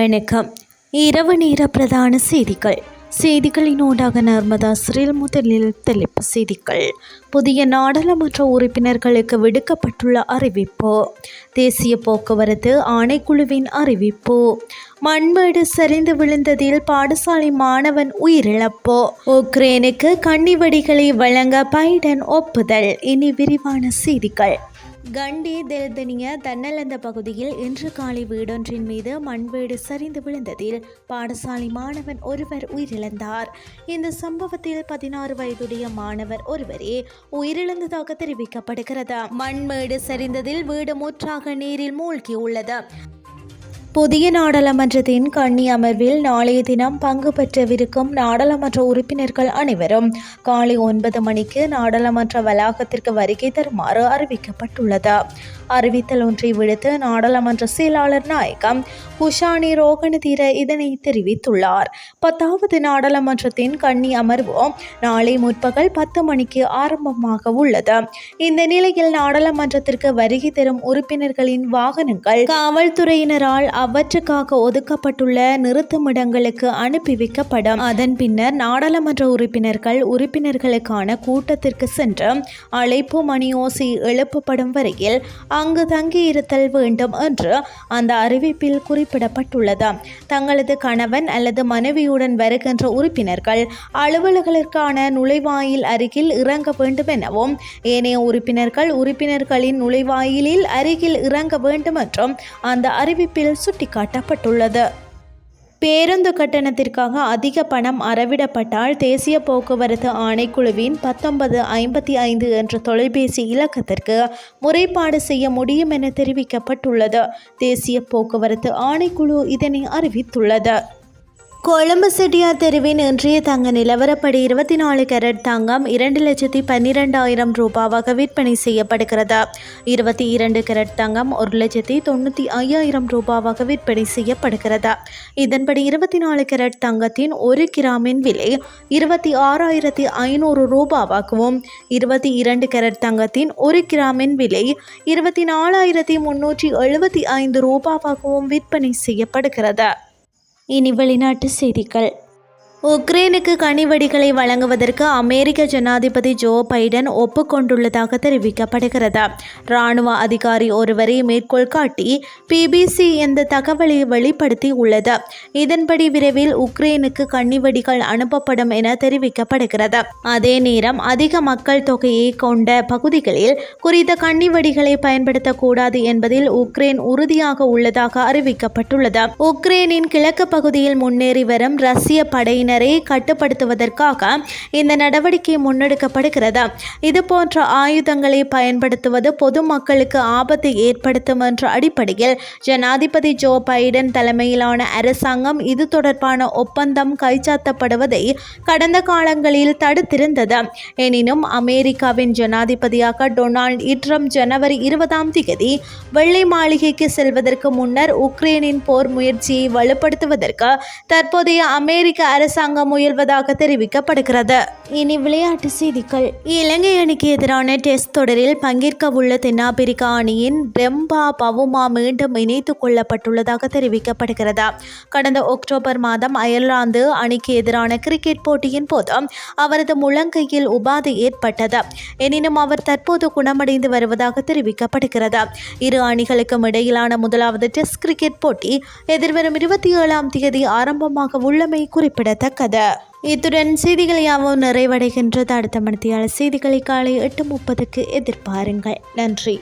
வணக்கம். இரவு நேர பிரதான செய்திகளினூடாக நர்மதா சிறில் முதலில் தலைப்பு செய்திகள். புதிய நாடாளுமன்ற உறுப்பினர்களுக்கு விடுக்கப்பட்டுள்ள அறிவிப்பு. தேசிய போக்குவரத்து ஆணைக்குழுவின் அறிவிப்பு. மண்மேடு சரிந்து விழுந்ததில் பாடசாலை மாணவன் உயிரிழப்பு. உக்ரைனுக்கு கன்னிவெடிகளை வழங்க பைடன் ஒப்புதல். இனி விரிவான செய்திகள். கண்டி தெல்தனிய தன்னலந்த பகுதியில் இன்று காலை வீடொன்றின் மீது மண்வீடு சரிந்து விழுந்ததில் பாடசாலை மாணவன் ஒருவர் உயிரிழந்தார். இந்த சம்பவத்தில் 16 வயதுடைய மாணவர் ஒருவரே உயிரிழந்ததாக தெரிவிக்கப்படுகிறது. மண்மேடு சரிந்ததில் வீடு முற்றாக நீரில் மூழ்கியுள்ளது. புதிய நாடாளுமன்றத்தின் கன்னி அமர்வில் நாளைய தினம் பங்கு பெற்றவிருக்கும் நாடாளுமன்ற உறுப்பினர்கள் அனைவரும் காலை 9 மணிக்கு நாடாளுமன்ற வளாகத்திற்கு வருகை தருமாறு அறிவிக்கப்பட்டுள்ளது. அறிவித்தல் ஒன்றை விடுத்து நாடாளுமன்ற செயலாளர் நாயகம் குஷானி ரோகணதீர இதனை தெரிவித்துள்ளார். 10வது நாடாளுமன்றத்தின் கன்னி அமர்வு நாளை முற்பகல் 10 மணிக்கு ஆரம்பமாக உள்ளது. இந்த நிலையில் நாடாளுமன்றத்திற்கு வருகை தரும் உறுப்பினர்களின் வாகனங்கள் காவல்துறையினரால் அவற்றுக்காக ஒதுக்கப்பட்டுள்ள நிறுத்துமிடங்களுக்கு அனுப்பி வைக்கப்படும். அதன் பின்னர் நாடாளுமன்ற உறுப்பினர்களுக்கான கூட்டத்திற்கு சென்று அழைப்பு மணியோசை எழுப்பப்படும் வரையில் அங்கு தங்கியிருத்தல் வேண்டும் என்று அந்த அறிவிப்பில் குறிப்பிடப்பட்டுள்ளது. தங்களது கணவன் அல்லது மனைவியுடன் வருகின்ற உறுப்பினர்கள் அலுவலர்களுக்கான நுழைவாயில் அருகில் இறங்க வேண்டும் எனவும் ஏனைய உறுப்பினர்களின் நுழைவாயிலில் அருகில் இறங்க வேண்டும் என்றும் அந்த அறிவிப்பில் சுட்டிக்காட்டப்பட்டுள்ளது. பேருந்து கட்டணத்திற்காக அதிக பணம் அறவிடப்பட்டால் தேசிய போக்குவரத்து ஆணைக்குழுவின் 1955 என்ற தொலைபேசி இலக்கத்திற்கு முறைப்பாடு செய்ய முடியும் என தெரிவிக்கப்பட்டுள்ளது. தேசிய போக்குவரத்து ஆணைக்குழு இதனை அறிவித்துள்ளது. கொழும்பு செட்டியார் தெருவின் இன்றைய தங்க நிலவரப்படி 24 கேரட் தங்கம் 2,12,000 ரூபாவாக விற்பனை செய்யப்படுகிறது. 22 கேரட் தங்கம் 1,95,000 ரூபாவாக விற்பனை செய்யப்படுகிறது. இதன்படி 24 கேரட் தங்கத்தின் 1 கிராமின் விலை 26,500 ரூபாவாகவும் 22 கேரட் தங்கத்தின் 1 கிராமின் விலை 24,375 ரூபாவாகவும் விற்பனை செய்யப்படுகிறது. இனி வெளிநாட்டு செய்திகள். உக்ரைனுக்கு கனிவெடிகளை வழங்குவதற்கு அமெரிக்க ஜனாதிபதி ஜோ பைடன் ஒப்புக்கொண்டுள்ளதாக தெரிவிக்கப்படுகிறது. இராணுவ அதிகாரி ஒருவரை மேற்கோள் காட்டி BBC இந்த தகவலை வெளிப்படுத்தி உள்ளது. இதன்படி விரைவில் உக்ரைனுக்கு கன்னிவெடிகள் அனுப்பப்படும் என தெரிவிக்கப்படுகிறது. அதே நேரம் அதிக மக்கள் தொகையை கொண்ட பகுதிகளில் குறித்த கன்னிவெடிகளை பயன்படுத்தக்கூடாது என்பதில் உக்ரைன் உறுதியாக உள்ளதாக அறிவிக்கப்பட்டுள்ளது. உக்ரைனின் கிழக்கு பகுதியில் முன்னேறி வரும் ரஷ்ய படையினர் கட்டுப்படுத்துவதற்காக இந்த நடவடிக்கை முன்னெடுக்கப்படுகிறது. இதுபோன்ற ஆயுதங்களை பயன்படுத்துவது பொதுமக்களுக்கு ஆபத்தை ஏற்படுத்தும் என்ற அடிப்படையில் ஜனாதிபதி ஜோ பைடன் தலைமையிலான அரசாங்கம் இது தொடர்பான ஒப்பந்தம் கைச்சாத்தப்படுவதை கடந்த காலங்களில் தடுத்திருந்தது. எனினும் அமெரிக்காவின் ஜனாதிபதியாக டொனால்ட் ட்ரம்ப் ஜனவரி 20 வெள்ளை மாளிகைக்கு செல்வதற்கு முன்னர் உக்ரைனின் போர் முயற்சியை வலுப்படுத்துவதற்கு தற்போதைய அமெரிக்க அரசாங்கம் முயல்வதாக தெரிவிக்கப்படுகிறது. இனி விளையாட்டு செய்திகள். இலங்கை அணிக்கு எதிரான டெஸ்ட் தொடரில் பங்கேற்க உள்ள தென்னாப்பிரிக்கா அணியின் ரெம்பா பவுமா மீண்டும் இணைத்துக் கொள்ளப்பட்டுள்ளதாக தெரிவிக்கப்படுகிறது. கடந்த அக்டோபர் மாதம் அயர்லாந்து அணிக்கு எதிரான கிரிக்கெட் போட்டியின் போது அவரது முழங்கையில் உபாதை ஏற்பட்டது. எனினும் அவர் தற்போது குணமடைந்து வருவதாக தெரிவிக்கப்படுகிறது. இரு அணிகளுக்கும் இடையிலான முதலாவது டெஸ்ட் கிரிக்கெட் போட்டி எதிர்வரும் 27 ஆரம்பமாக உள்ளமை குறிப்பிடத்தக்கது. இத்துடன் செய்திகள் யாவும் நிறைவடைகின்றது. அடுத்த மணித்தியால செய்திகளை காலை 8:30 எதிர்பாருங்கள். நன்றி.